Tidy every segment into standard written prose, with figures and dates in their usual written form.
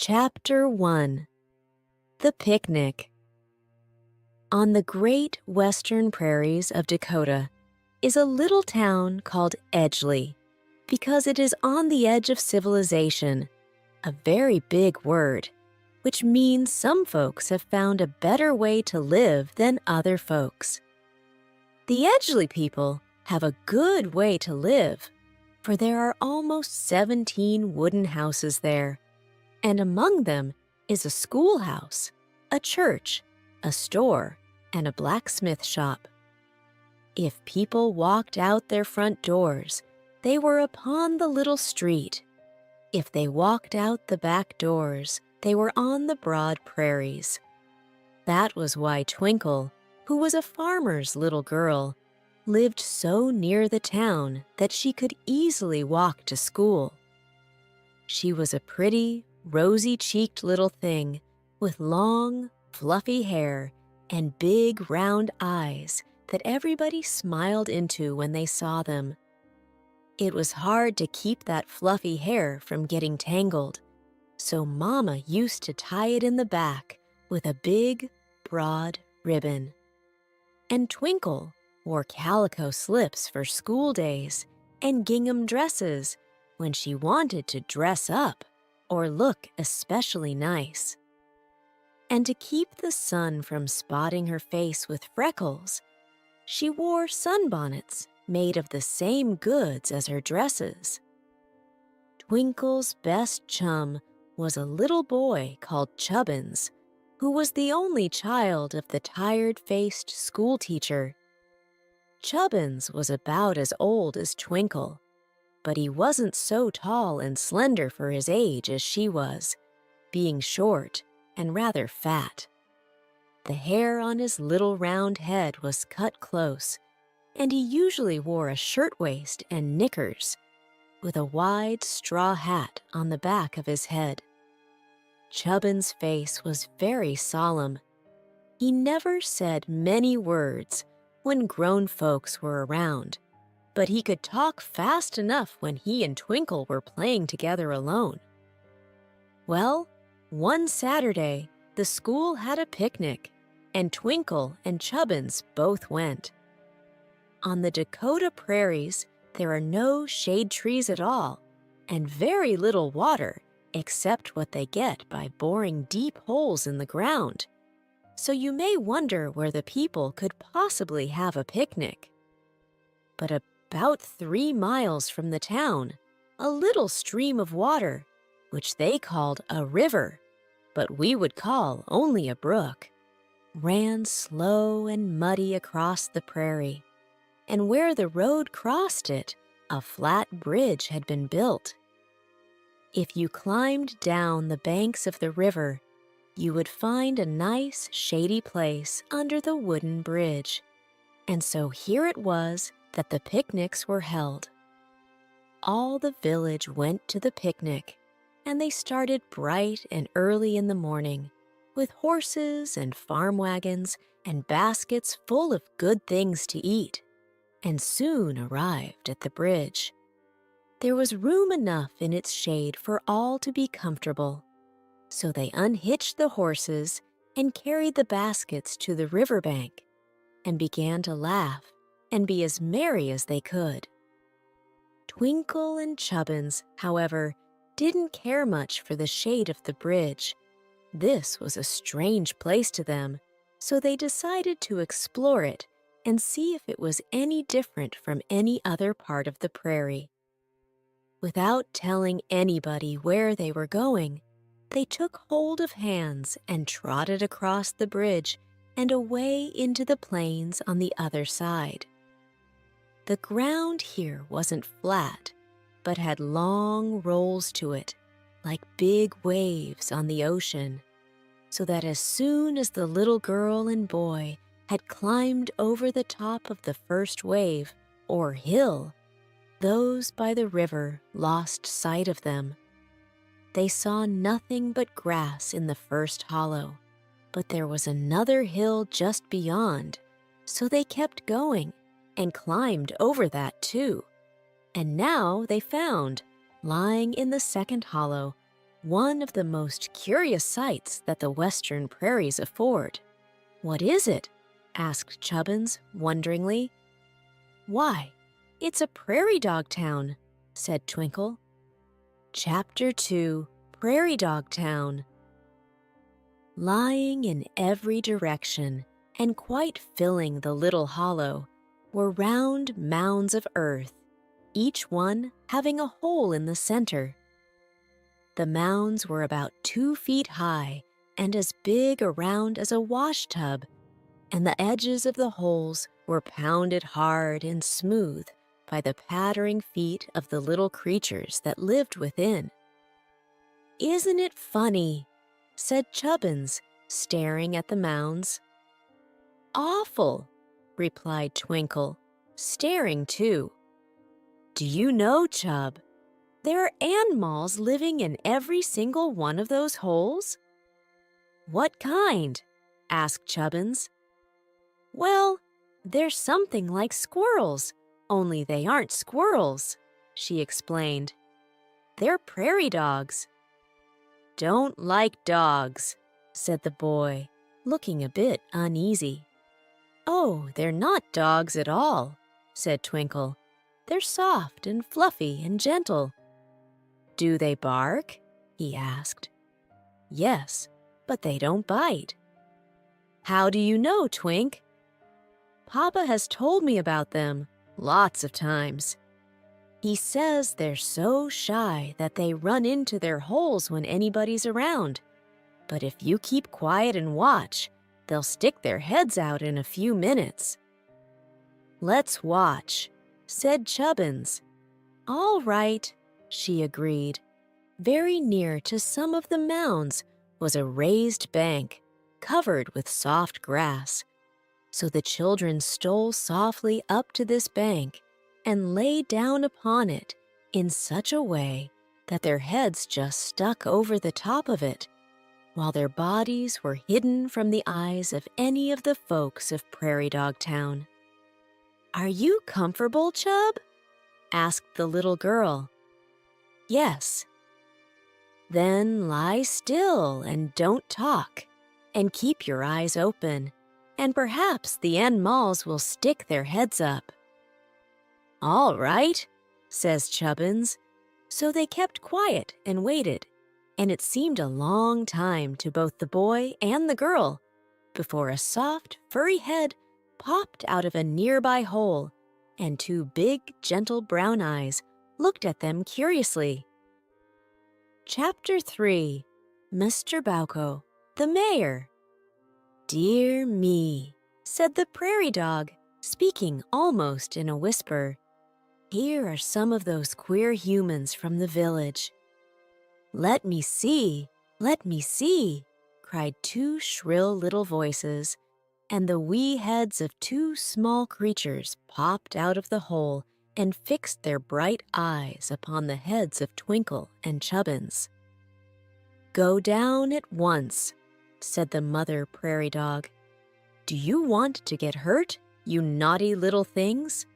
Chapter 1 The Picnic. On the great western prairies of Dakota is a little town called Edgeley because it is on the edge of civilization, a very big word, which means some folks have found a better way to live than other folks. The Edgeley people have a good way to live, for there are almost 17 wooden houses there, and among them is a schoolhouse, a church, a store, and a blacksmith shop. If people walked out their front doors, they were upon the little street. If they walked out the back doors, they were on the broad prairies. That was why Twinkle, who was a farmer's little girl, lived so near the town that she could easily walk to school. She was a pretty, rosy-cheeked little thing with long, fluffy hair and big, round eyes that everybody smiled into when they saw them. It was hard to keep that fluffy hair from getting tangled, so Mama used to tie it in the back with a big, broad ribbon. And Twinkle wore calico slips for school days and gingham dresses when she wanted to dress up or look especially nice. And to keep the sun from spotting her face with freckles, she wore sunbonnets made of the same goods as her dresses. Twinkle's best chum was a little boy called Chubbins, who was the only child of the tired-faced schoolteacher. Chubbins was about as old as Twinkle, but he wasn't so tall and slender for his age as she was, being short and rather fat. The hair on his little round head was cut close, and he usually wore a shirtwaist and knickers, with a wide straw hat on the back of his head. Chubbins' face was very solemn. He never said many words when grown folks were around, but he could talk fast enough when he and Twinkle were playing together alone. Well, one Saturday, the school had a picnic, and Twinkle and Chubbins both went. On the Dakota prairies, there are no shade trees at all, and very little water except what they get by boring deep holes in the ground. So you may wonder where the people could possibly have a picnic. But about 3 miles from the town, a little stream of water, which they called a river, but we would call only a brook, ran slow and muddy across the prairie, and where the road crossed it, a flat bridge had been built. If you climbed down the banks of the river, you would find a nice, shady place under the wooden bridge. And so here it was that the picnics were held. All the village went to the picnic, and they started bright and early in the morning, with horses and farm wagons and baskets full of good things to eat, and soon arrived at the bridge. There was room enough in its shade for all to be comfortable, so they unhitched the horses and carried the baskets to the riverbank and began to laugh and be as merry as they could. Twinkle and Chubbins, however, didn't care much for the shade of the bridge. This was a strange place to them, so they decided to explore it and see if it was any different from any other part of the prairie. Without telling anybody where they were going, they took hold of hands and trotted across the bridge and away into the plains on the other side. The ground here wasn't flat, but had long rolls to it, like big waves on the ocean, so that as soon as the little girl and boy had climbed over the top of the first wave, or hill, those by the river lost sight of them. They saw nothing but grass in the first hollow, but there was another hill just beyond, so they kept going and climbed over that too. And now they found, lying in the second hollow, one of the most curious sights that the western prairies afford. What is it? Asked Chubbins, wonderingly. Why, it's a prairie dog town, said Twinkle. Chapter 2, Prairie Dog Town. Lying in every direction and quite filling the little hollow were round mounds of earth, each one having a hole in the center. The mounds were about 2 feet high and as big around as a wash tub, and the edges of the holes were pounded hard and smooth by the pattering feet of the little creatures that lived within. "Isn't it funny?" said Chubbins, staring at the mounds. "Awful," replied Twinkle, staring too. "Do you know, Chub, there are animals living in every single one of those holes?" "What kind?" asked Chubbins. "Well, they're something like squirrels, only they aren't squirrels," she explained. "They're prairie dogs." "Don't like dogs," said the boy, looking a bit uneasy. "Oh, they're not dogs at all," said Twinkle. "They're soft and fluffy and gentle." "Do they bark?" he asked. "Yes, but they don't bite." "How do you know, Twink?" "Papa has told me about them lots of times. He says they're so shy that they run into their holes when anybody's around. But if you keep quiet and watch, they'll stick their heads out in a few minutes." "Let's watch," said Chubbins. "All right," she agreed. Very near to some of the mounds was a raised bank, covered with soft grass. So the children stole softly up to this bank and lay down upon it in such a way that their heads just stuck over the top of it, while their bodies were hidden from the eyes of any of the folks of Prairie Dog Town. "Are you comfortable, Chub?" asked the little girl. "Yes." "Then lie still and don't talk, and keep your eyes open, and perhaps the animals will stick their heads up." "All right," says Chubbins. So they kept quiet and waited, and it seemed a long time to both the boy and the girl before a soft, furry head popped out of a nearby hole, and 2 big, gentle brown eyes looked at them curiously. Chapter 3, Mr. Bowko, the Mayor. "Dear me," said the prairie dog, speaking almost in a whisper. "Here are some of those queer humans from the village." "Let me see, let me see," cried 2 shrill little voices, and the wee heads of 2 small creatures popped out of the hole and fixed their bright eyes upon the heads of Twinkle and Chubbins. "Go down at once," said the mother prairie dog. "Do you want to get hurt, you naughty little things?"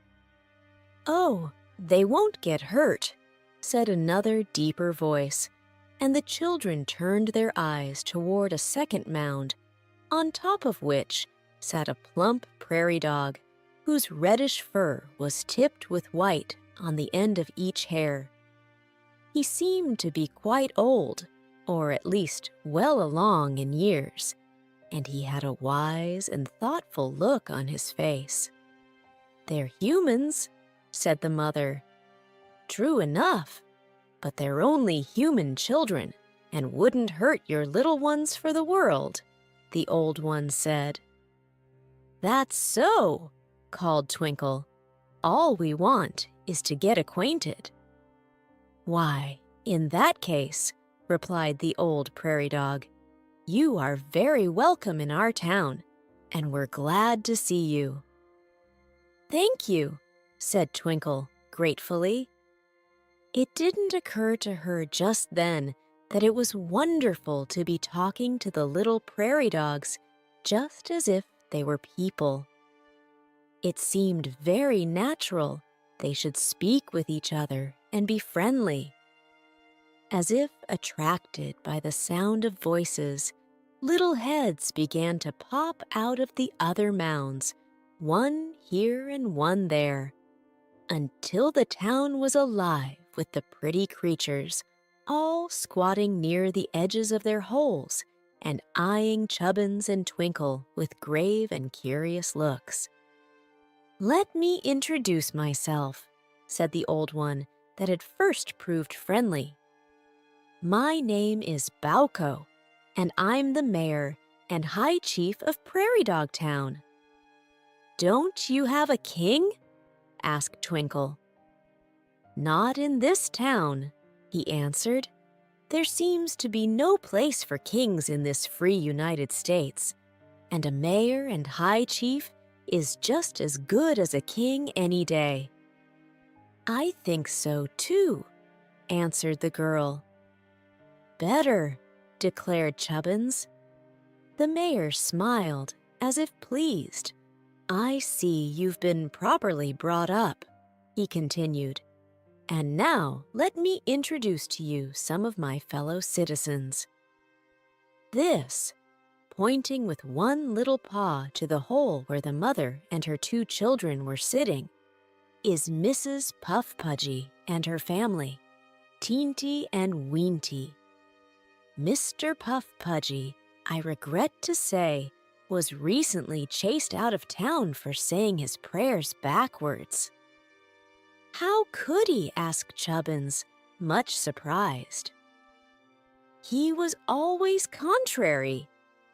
"Oh, they won't get hurt," said another deeper voice, and the children turned their eyes toward a second mound, on top of which sat a plump prairie dog, whose reddish fur was tipped with white on the end of each hair. He seemed to be quite old, or at least well along in years, and he had a wise and thoughtful look on his face. "They're humans," said the mother. "True enough, but they're only human children and wouldn't hurt your little ones for the world," the old one said. "That's so," called Twinkle. "All we want is to get acquainted." "Why, in that case," replied the old prairie dog, "you are very welcome in our town, and we're glad to see you." "Thank you," said Twinkle gratefully. It didn't occur to her just then that it was wonderful to be talking to the little prairie dogs just as if they were people. It seemed very natural they should speak with each other and be friendly. As if attracted by the sound of voices, little heads began to pop out of the other mounds, one here and one there, until the town was alive with the pretty creatures, all squatting near the edges of their holes and eyeing Chubbins and Twinkle with grave and curious looks. "Let me introduce myself," said the old one that had first proved friendly. "My name is Bauco, and I'm the mayor and high chief of Prairie Dog Town." "Don't you have a king?" asked Twinkle. "Not in this town," he answered. "There seems to be no place for kings in this free United States, and a mayor and high chief is just as good as a king any day." "I think so, too," answered the girl. "Better," declared Chubbins. The mayor smiled, as if pleased. "I see you've been properly brought up," he continued. "And now let me introduce to you some of my fellow citizens. This," pointing with one little paw to the hole where the mother and her 2 children were sitting, "is Mrs. Puff Pudgy and her family, Teenty and Weenty. Mr. Puff Pudgy, I regret to say, was recently chased out of town for saying his prayers backwards." "How could he?" asked Chubbins, much surprised. "He was always contrary,"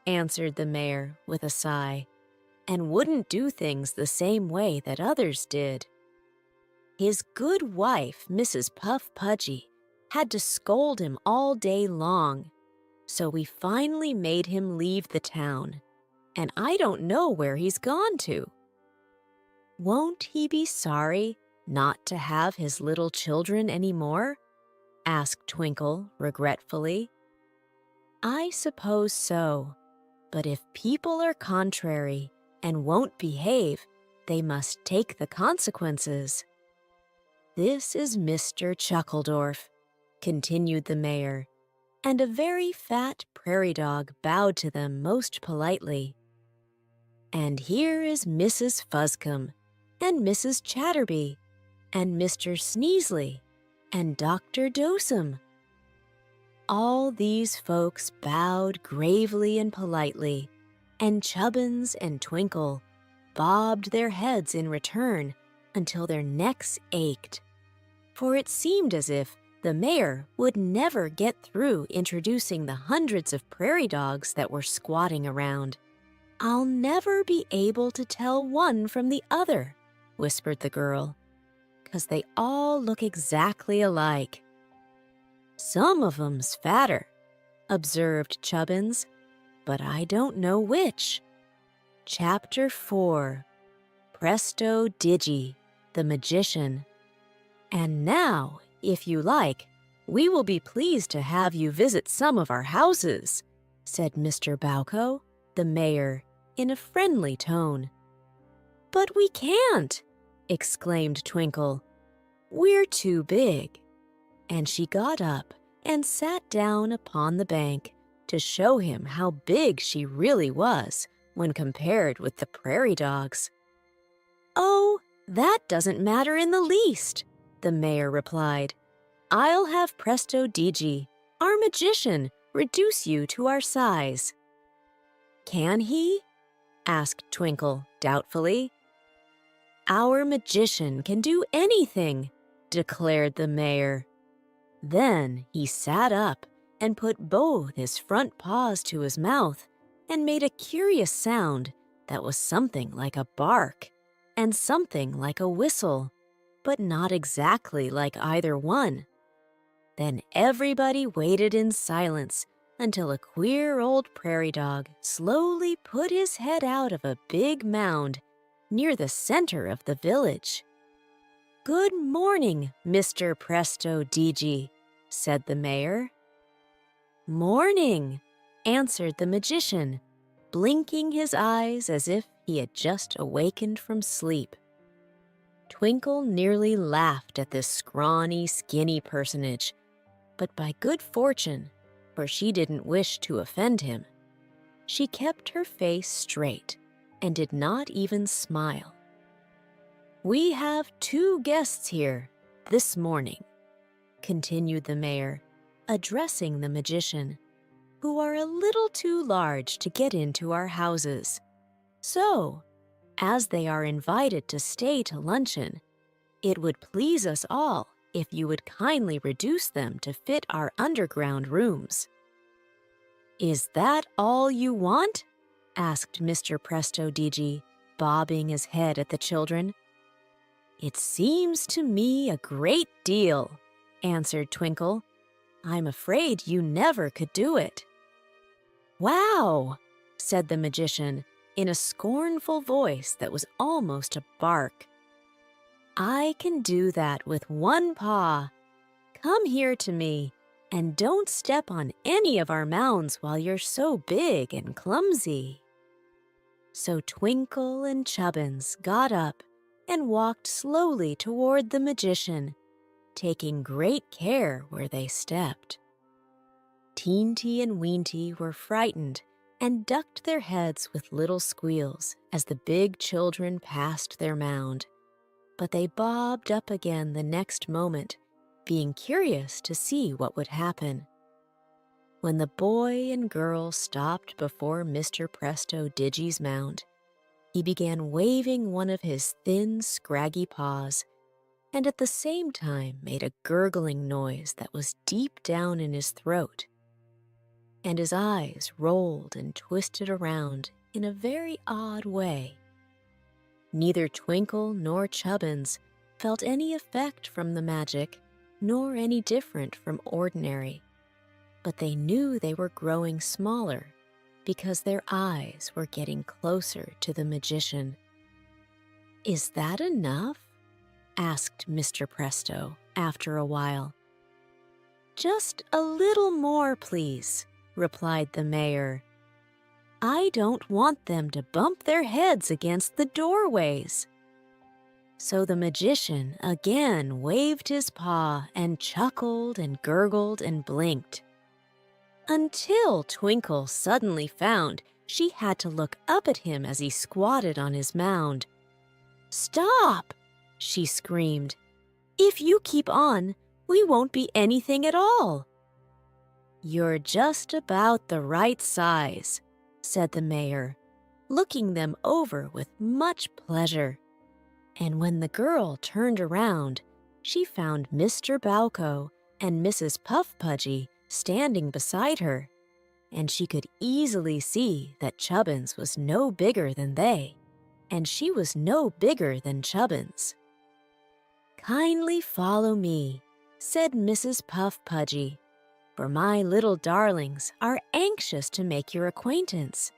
answered the mayor with a sigh, "and wouldn't do things the same way that others did. His good wife, Mrs. Puff Pudgy, had to scold him all day long, so we finally made him leave the town, and I don't know where he's gone to." "Won't he be sorry not to have his little children anymore?" asked Twinkle regretfully. "I suppose so, but if people are contrary and won't behave, they must take the consequences. This is Mr. Chuckledorf," continued the mayor, and a very fat prairie dog bowed to them most politely. "And here is Mrs. Fuzzcomb, and Mrs. Chatterby, and Mr. Sneesley, and Dr. Dosem." All these folks bowed gravely and politely, and Chubbins and Twinkle bobbed their heads in return until their necks ached, for it seemed as if the mayor would never get through introducing the hundreds of prairie dogs that were squatting around. "I'll never be able to tell one from the other," whispered the girl, "'cause they all look exactly alike." "Some of 'em's fatter," observed Chubbins, "but I don't know which." Chapter 4, Presto Digi, the Magician. "And now, if you like, we will be pleased to have you visit some of our houses," said Mr. Bauco, the mayor, in a friendly tone. "But we can't," exclaimed Twinkle. "We're too big." And she got up and sat down upon the bank to show him how big she really was when compared with the prairie dogs. "Oh, that doesn't matter in the least," the mayor replied. "I'll have Presto Digi, our magician, reduce you to our size." "Can he?" asked Twinkle doubtfully. "Our magician can do anything," declared the mayor. Then he sat up and put both his front paws to his mouth and made a curious sound that was something like a bark and something like a whistle, but not exactly like either one. Then everybody waited in silence until a queer old prairie dog slowly put his head out of a big mound near the center of the village. "Good morning, Mr. Presto Digi," said the mayor. "Morning," answered the magician, blinking his eyes as if he had just awakened from sleep. Twinkle nearly laughed at this scrawny, skinny personage, But by good fortune, for she didn't wish to offend him, she kept her face straight and did not even smile. "We have 2 guests here this morning," continued the mayor, addressing the magician, "who are a little too large to get into our houses. So, as they are invited to stay to luncheon, it would please us all if you would kindly reduce them to fit our underground rooms." "Is that all you want?" asked Mr. Presto Digi, bobbing his head at the children. "It seems to me a great deal," answered Twinkle. "I'm afraid you never could do it." "Wow!" said the magician in a scornful voice that was almost a bark. "I can do that with 1 paw. Come here to me, and don't step on any of our mounds while you're so big and clumsy." So Twinkle and Chubbins got up and walked slowly toward the magician, taking great care where they stepped. Teenty and Weenty were frightened and ducked their heads with little squeals as the big children passed their mound. But they bobbed up again the next moment, being curious to see what would happen. When the boy and girl stopped before Mr. Presto Digi's mound, he began waving one of his thin, scraggy paws, and at the same time made a gurgling noise that was deep down in his throat. And his eyes rolled and twisted around in a very odd way. Neither Twinkle nor Chubbins felt any effect from the magic, nor any different from ordinary, but they knew they were growing smaller because their eyes were getting closer to the magician. "Is that enough?" asked Mr. Presto after a while. "Just a little more, please," replied the mayor. "I don't want them to bump their heads against the doorways." So the magician again waved his paw and chuckled and gurgled and blinked, until Twinkle suddenly found she had to look up at him as he squatted on his mound. "Stop!" she screamed. "If you keep on, we won't be anything at all." "You're just about the right size," said the mayor, looking them over with much pleasure. And when the girl turned around, she found Mr. Bowco and Mrs. Puff Pudgy standing beside her, and she could easily see that Chubbins was no bigger than they, and she was no bigger than Chubbins. "Kindly follow me," said Mrs. Puff Pudgy, "for my little darlings are anxious to make your acquaintance,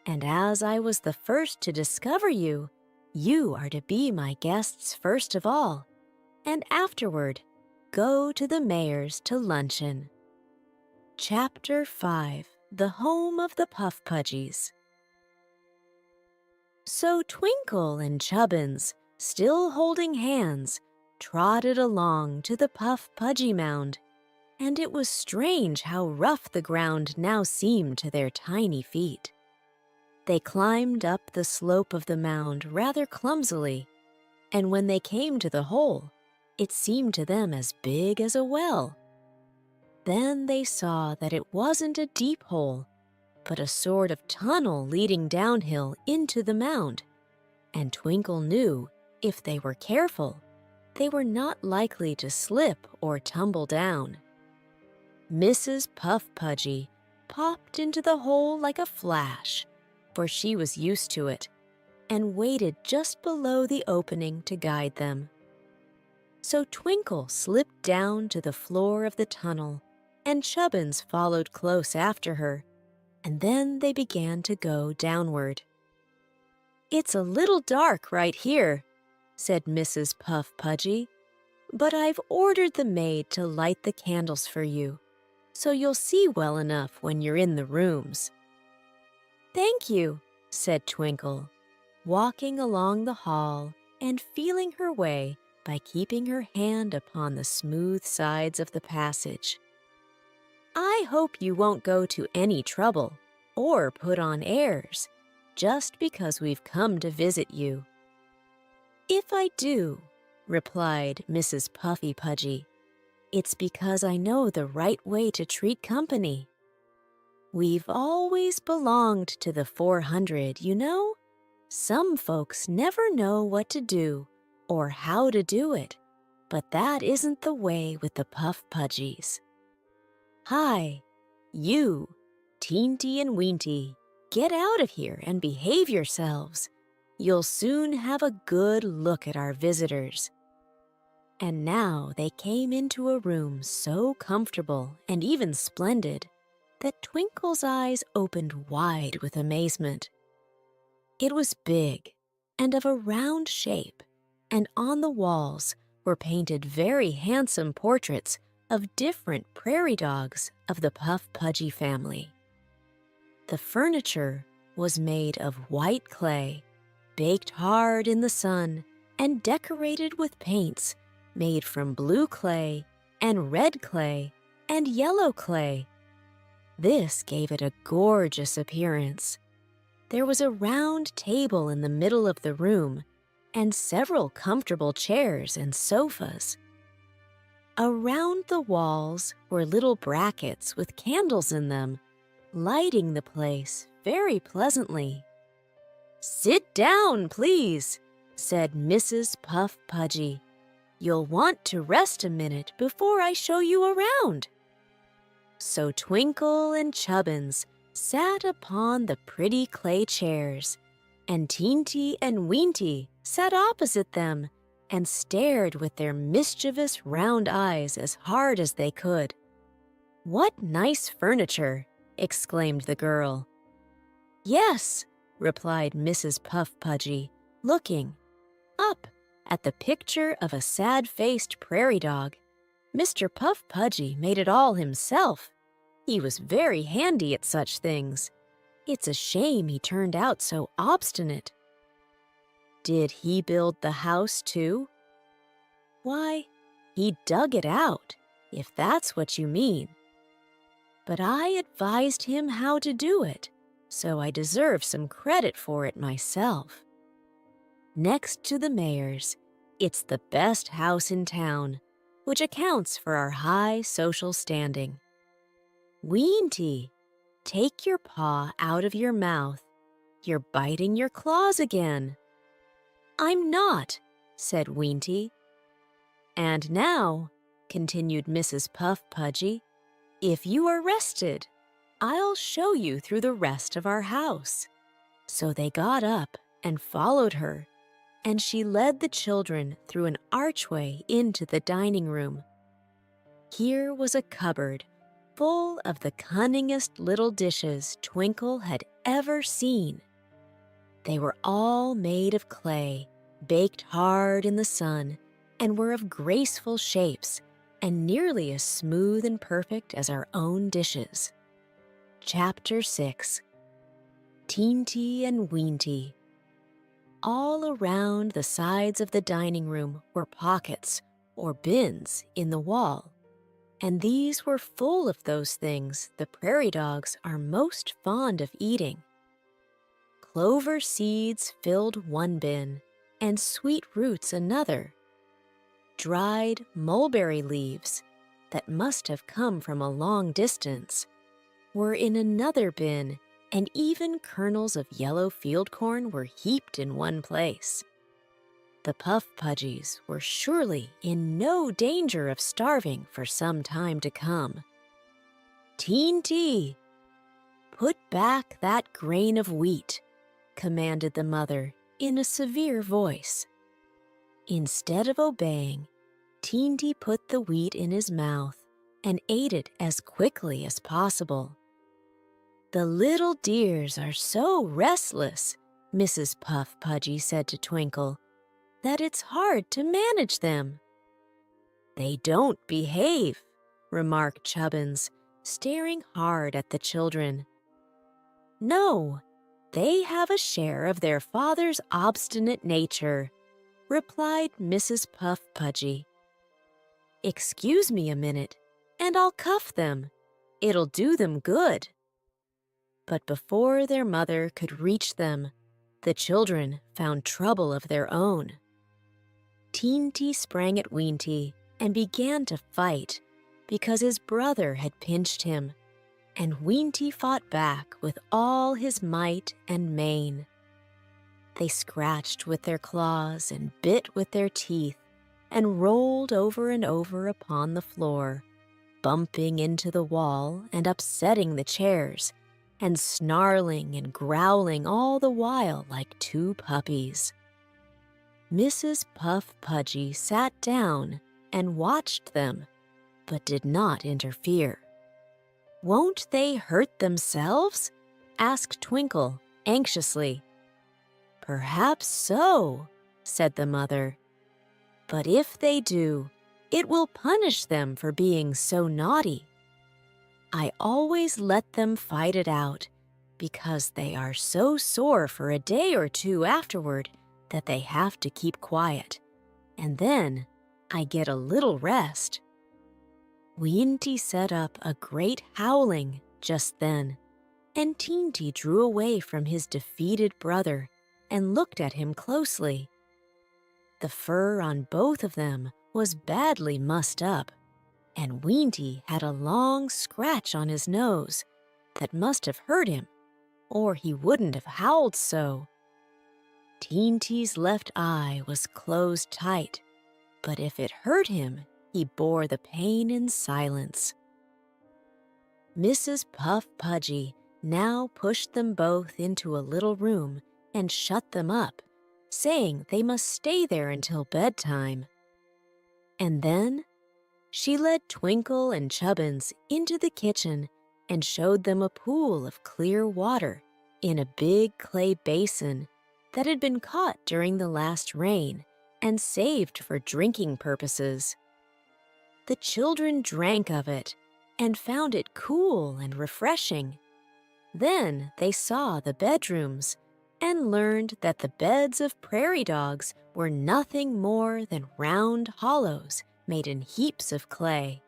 and as I was the first to discover you, you are to be my guests first of all, and afterward go to the mayor's to luncheon." Chapter 5: The Home of the Puff Pudgies. So Twinkle and Chubbins, still holding hands, trotted along to the Puff Pudgy mound, and it was strange how rough the ground now seemed to their tiny feet. They climbed up the slope of the mound rather clumsily, and when they came to the hole, it seemed to them as big as a well. Then they saw that it wasn't a deep hole, but a sort of tunnel leading downhill into the mound, and Twinkle knew, if they were careful, they were not likely to slip or tumble down. Mrs. Puff Pudgy popped into the hole like a flash, for she was used to it, and waited just below the opening to guide them. So Twinkle slipped down to the floor of the tunnel, and Chubbins followed close after her, and then they began to go downward. "It's a little dark right here," said Mrs. Puff Pudgy, "but I've ordered the maid to light the candles for you, so you'll see well enough when you're in the rooms." "Thank you," said Twinkle, walking along the hall and feeling her way by keeping her hand upon the smooth sides of the passage. I hope you won't go to any trouble or put on airs just because we've come to visit you." "If I do," replied Mrs. Puffy Pudgy, "it's because I know the right way to treat company. We've always belonged to the 400, you know. Some folks never know what to do or how to do it, but that isn't the way with the Puff Pudgies. Hi, you, Teenty and Weenty, get out of here and behave yourselves. You'll soon have a good look at our visitors." And now they came into a room so comfortable and even splendid that Twinkle's eyes opened wide with amazement. It was big and of a round shape, and on the walls were painted very handsome portraits of different prairie dogs of the Puff Pudgy family. The furniture was made of white clay, baked hard in the sun, and decorated with paints made from blue clay and red clay and yellow clay. This gave it a gorgeous appearance. There was a round table in the middle of the room and several comfortable chairs and sofas. Around the walls were little brackets with candles in them, lighting the place very pleasantly. "Sit down, please," said Mrs. Puff Pudgy. "You'll want to rest a minute before I show you around." So Twinkle and Chubbins sat upon the pretty clay chairs, and Teenty and Weenty sat opposite them and stared with their mischievous round eyes as hard as they could. "What nice furniture!" exclaimed the girl. "Yes," replied Mrs. Puff Pudgy, looking up at the picture of a sad-faced prairie dog. "Mr. Puff Pudgy made it all himself. He was very handy at such things. It's a shame he turned out so obstinate." "Did he build the house, too?" "Why, he dug it out, if that's what you mean. But I advised him how to do it, so I deserve some credit for it myself. Next to the mayor's, it's the best house in town, which accounts for our high social standing. Weenty, take your paw out of your mouth. You're biting your claws again." "I'm not," said Weenty. "And now," continued Mrs. Puff Pudgy, "if you are rested, I'll show you through the rest of our house." So they got up and followed her, and she led the children through an archway into the dining room. Here was a cupboard full of the cunningest little dishes Twinkle had ever seen. They were all made of clay, baked hard in the sun, and were of graceful shapes and nearly as smooth and perfect as our own dishes. Chapter 6. Teenty and Weenty. All around the sides of the dining room were pockets or bins in the wall, and these were full of those things the prairie dogs are most fond of eating. Clover seeds filled one bin, and sweet roots another. Dried mulberry leaves, that must have come from a long distance, were in another bin, and even kernels of yellow field corn were heaped in one place. The Puff Pudgies were surely in no danger of starving for some time to come. "Teenty, put back that grain of wheat," commanded the mother in a severe voice. Instead of obeying, Teenty put the wheat in his mouth and ate it as quickly as possible. "The little dears are so restless," Mrs. Puff Pudgy said to Twinkle, "that it's hard to manage them." "They don't behave," remarked Chubbins, staring hard at the children. "No, they have a share of their father's obstinate nature," replied Mrs. Puff Pudgy. "Excuse me a minute, and I'll cuff them. It'll do them good." But before their mother could reach them, the children found trouble of their own. Teenty sprang at Weenty and began to fight because his brother had pinched him, and Weenty fought back with all his might and main. They scratched with their claws and bit with their teeth and rolled over and over upon the floor, bumping into the wall and upsetting the chairs, and snarling and growling all the while like two puppies. Mrs. Puff Pudgy sat down and watched them, but did not interfere. "Won't they hurt themselves?" asked Twinkle anxiously. "Perhaps so," said the mother. "But if they do, it will punish them for being so naughty. I always let them fight it out because they are so sore for a day or two afterward that they have to keep quiet, and then I get a little rest." Weenty set up a great howling just then, and Teenty drew away from his defeated brother and looked at him closely. The fur on both of them was badly mussed up, and Weenty had a long scratch on his nose that must have hurt him, or he wouldn't have howled so. Teenty's left eye was closed tight, but if it hurt him, he bore the pain in silence. Mrs. Puff Pudgy now pushed them both into a little room and shut them up, saying they must stay there until bedtime. And then she led Twinkle and Chubbins into the kitchen and showed them a pool of clear water in a big clay basin that had been caught during the last rain and saved for drinking purposes. The children drank of it and found it cool and refreshing. Then they saw the bedrooms and learned that the beds of prairie dogs were nothing more than round hollows made in heaps of clay.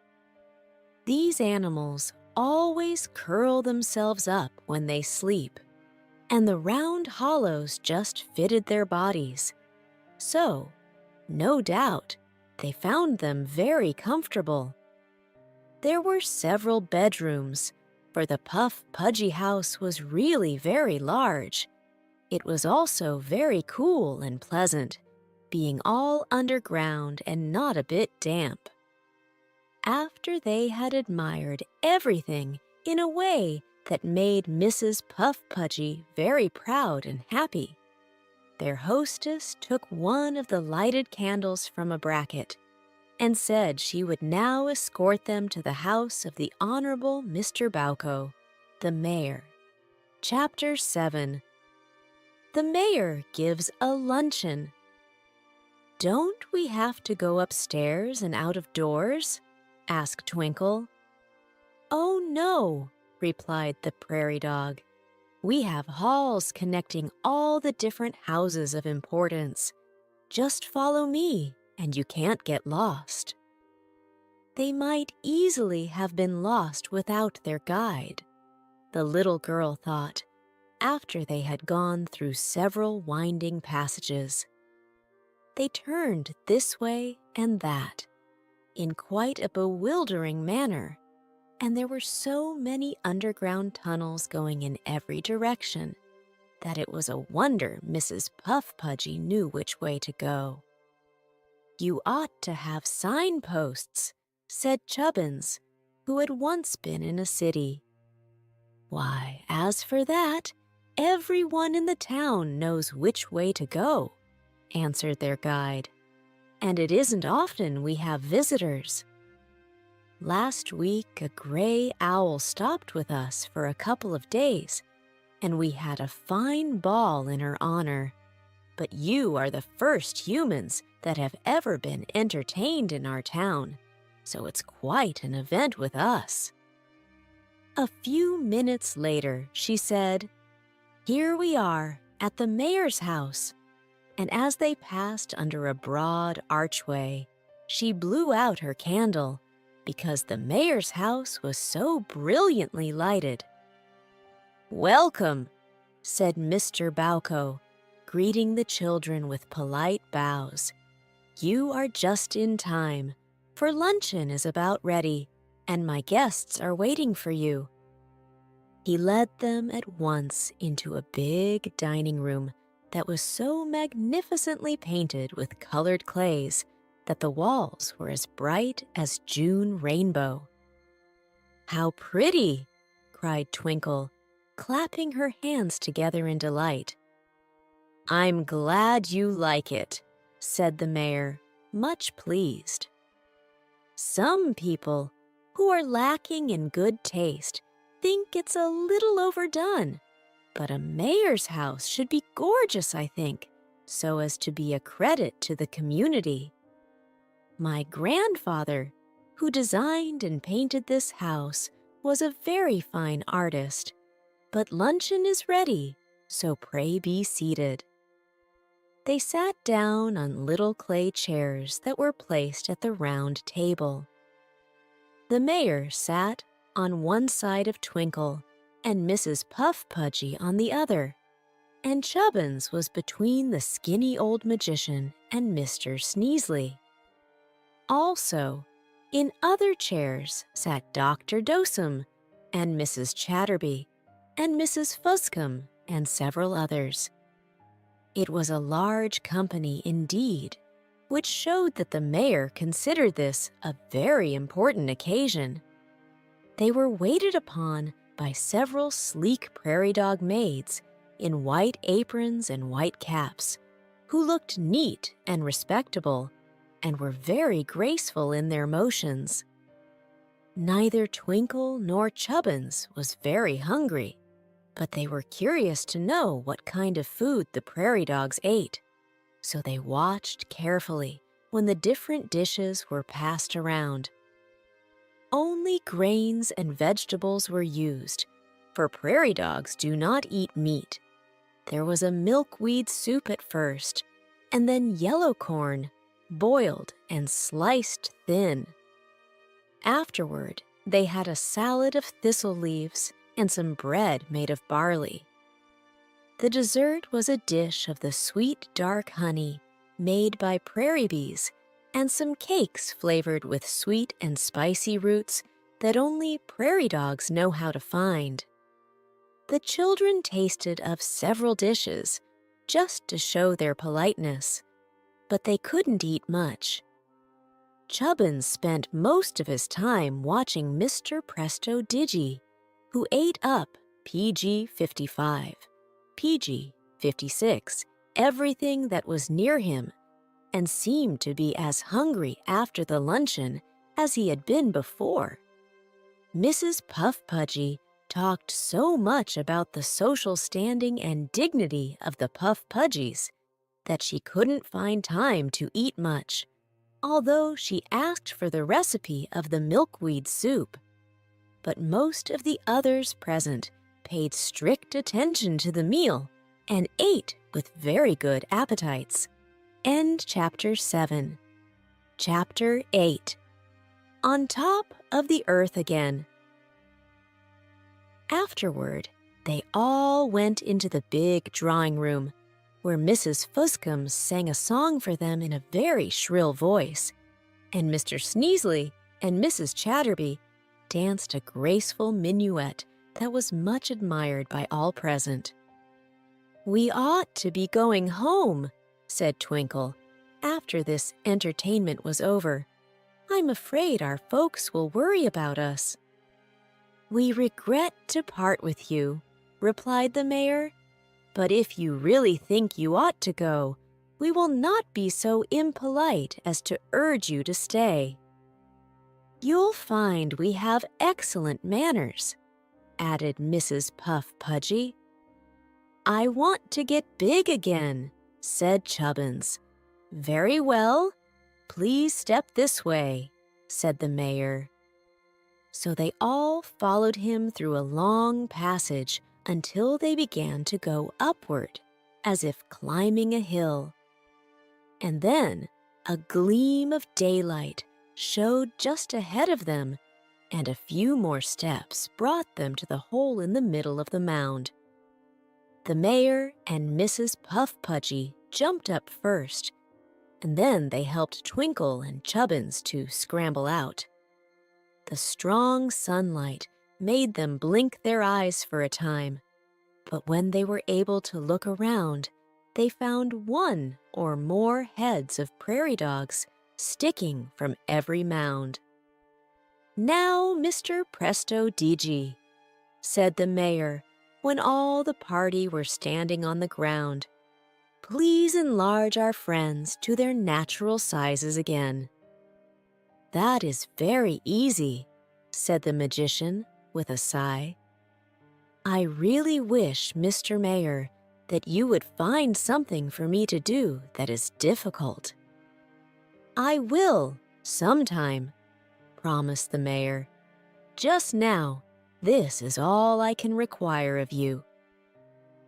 These animals always curl themselves up when they sleep, and the round hollows just fitted their bodies. So, no doubt, they found them very comfortable. There were several bedrooms, for the Puff Pudgy house was really very large. It was also very cool and pleasant, being all underground and not a bit damp. After they had admired everything in a way that made Mrs. Puff Pudgy very proud and happy, their hostess took one of the lighted candles from a bracket and said she would now escort them to the house of the Honorable Mr. Bowko, the mayor. Chapter 7. The mayor gives a luncheon. "Don't we have to go upstairs and out of doors?" asked Twinkle. "Oh, no," replied the prairie dog. "We have halls connecting all the different houses of importance. Just follow me, and you can't get lost." They might easily have been lost without their guide, the little girl thought, after they had gone through several winding passages. They turned this way and that, in quite a bewildering manner, and there were so many underground tunnels going in every direction that it was a wonder Mrs. Puff Pudgy knew which way to go. "You ought to have signposts," said Chubbins, who had once been in a city. "Why, as for that, everyone in the town knows which way to go," answered their guide, "and it isn't often we have visitors. Last week, a gray owl stopped with us for a couple of days, and we had a fine ball in her honor. But you are the first humans that have ever been entertained in our town, so it's quite an event with us." A few minutes later, she said, "Here we are at the mayor's house," and as they passed under a broad archway, she blew out her candle because the mayor's house was so brilliantly lighted. "Welcome," said Mr. Bauco, greeting the children with polite bows. "You are just in time, for luncheon is about ready, and my guests are waiting for you." He led them at once into a big dining room that was so magnificently painted with colored clays that the walls were as bright as June rainbow. "How pretty!" cried Twinkle, clapping her hands together in delight. "I'm glad you like it," said the mayor, much pleased. "Some people, who are lacking in good taste, think it's a little overdone, but a mayor's house should be gorgeous, I think, so as to be a credit to the community. My grandfather, who designed and painted this house, was a very fine artist, but luncheon is ready, so pray be seated." They sat down on little clay chairs that were placed at the round table. The mayor sat on one side of Twinkle and Mrs. Puff Pudgy on the other, and Chubbins was between the skinny old magician and Mr. Sneezeley. Also, in other chairs sat Dr. Dosem and Mrs. Chatterby and Mrs. Fuscum and several others. It was a large company indeed, which showed that the mayor considered this a very important occasion. They were waited upon by several sleek prairie dog maids in white aprons and white caps, who looked neat and respectable and were very graceful in their motions. Neither Twinkle nor Chubbins was very hungry, but they were curious to know what kind of food the prairie dogs ate, so they watched carefully when the different dishes were passed around. Only grains and vegetables were used, for prairie dogs do not eat meat. There was a milkweed soup at first, and then yellow corn, boiled and sliced thin. Afterward, they had a salad of thistle leaves and some bread made of barley. The dessert was a dish of the sweet dark honey made by prairie bees and some cakes flavored with sweet and spicy roots that only prairie dogs know how to find. The children tasted of several dishes just to show their politeness, but they couldn't eat much. Chubbins spent most of his time watching Mr. Presto Digi, who ate up PG 55, PG 56, everything that was near him, and seemed to be as hungry after the luncheon as he had been before. Mrs. Puff Pudgy talked so much about the social standing and dignity of the Puff Pudgies that she couldn't find time to eat much, although she asked for the recipe of the milkweed soup. But most of the others present paid strict attention to the meal and ate with very good appetites. End Chapter 7. Chapter 8. On Top of the Earth Again. Afterward, they all went into the big drawing room, where Mrs. Fuscum sang a song for them in a very shrill voice, and Mr. Sneezeley and Mrs. Chatterby danced a graceful minuet that was much admired by all present. "We ought to be going home," said Twinkle, after this entertainment was over. "I'm afraid our folks will worry about us." "We regret to part with you," replied the mayor, "but if you really think you ought to go, we will not be so impolite as to urge you to stay. You'll find we have excellent manners," added Mrs. Puff Pudgy. "I want to get big again," said Chubbins. "Very well. Please step this way," said the mayor. So they all followed him through a long passage until they began to go upward, as if climbing a hill. And then a gleam of daylight showed just ahead of them, and a few more steps brought them to the hole in the middle of the mound. The mayor and Mrs. Puff Pudgy jumped up first, and then they helped Twinkle and Chubbins to scramble out. The strong sunlight made them blink their eyes for a time, but when they were able to look around, they found one or more heads of prairie dogs sticking from every mound. "Now, Mr. Presto DG," said the mayor when all the party were standing on the ground, "please enlarge our friends to their natural sizes again." "That is very easy," said the magician with a sigh. "I really wish, Mr. Mayor, that you would find something for me to do that is difficult." "I will, sometime," promised the mayor. "Just now, this is all I can require of you."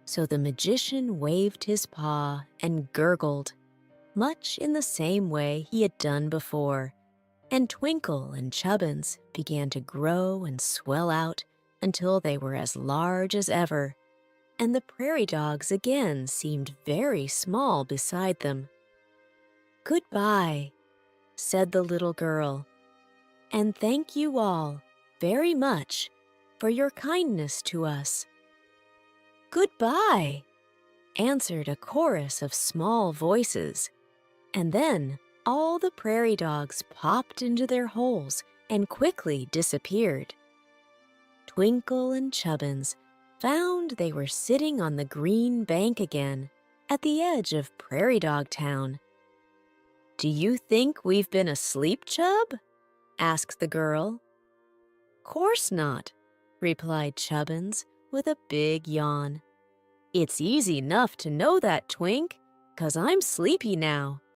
So the magician waved his paw and gurgled, much in the same way he had done before, and Twinkle and Chubbins began to grow and swell out until they were as large as ever, and the prairie dogs again seemed very small beside them. "Goodbye," said the little girl, "and thank you all very much for your kindness to us." "Goodbye," answered a chorus of small voices, and then all the prairie dogs popped into their holes and quickly disappeared. Twinkle and Chubbins found they were sitting on the green bank again at the edge of Prairie Dog Town. "Do you think we've been asleep, Chub?" asked the girl. "Course not," replied Chubbins with a big yawn. "It's easy enough to know that, Twink, 'cause I'm sleepy now,